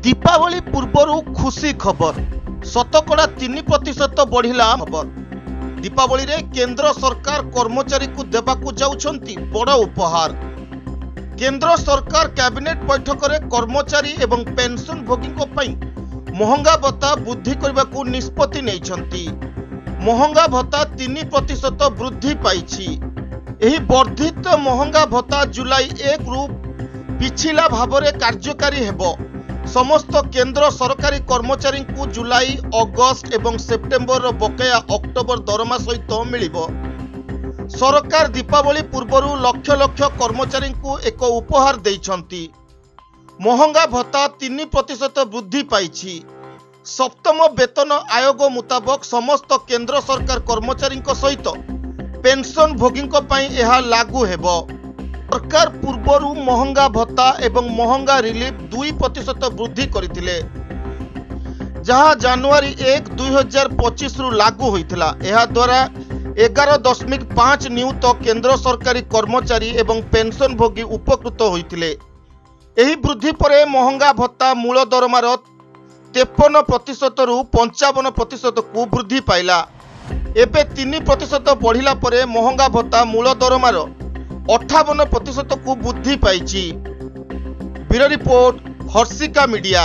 दीपावली पूर्व खुशी खबर शतकड़ा 3% बढ़िला खबर। दीपावली रे केंद्र सरकार कर्मचारी को देबाकू जाउछंती बड़ उपहार। केंद्र सरकार कैबिनेट बैठक रे कर्मचारी एवं पेंशन भोगी महंगा भत्ता वृद्धि करने निष्पत्ति नैछंती। महंगा भत्ता 3% वृद्धि पाइछि। एही वर्धित महंगा भत्ता जुलाई 1 रु पिछिला भावरे कार्यकारी हेबो। समस्त केंद्र सरकारी कर्मचारी को जुलाई अगस्त एवं सेप्टेम्बर बकेया अक्टोबर दरमा सहित मिलिबो। सरकार दीपावली पूर्व लक्ष लक्ष कर्मचारी को एक उपहार देइछंती। महंगा भत्ता 3% वृद्धि पाइछि। सप्तम वेतन आयोग मुताबक समस्त केंद्र सरकार कर्मचारी सहित पेंशन भोगी यह लागू हेबो। सरकार पूर्व महंगा भत्ता एवं महंगा रिलीफ 2% वृद्धि करथिले, जहां जनवरी 1, 2025 रु लागू होइथिला। एहा द्वारा 11.5 नियुत केंद्र सरकारी कर्मचारी एवं पेंशन भोगी उपकृत होइथिले। एही वृद्धि परे महंगा भत्ता मूल दरमार 53% रु 55% को वृद्धि पाइला। एबे 3% बढ़िला परे महंगा भत्ता मूल दरमार 58% को वृद्धि पाइछि। Bureau report, Harshika media.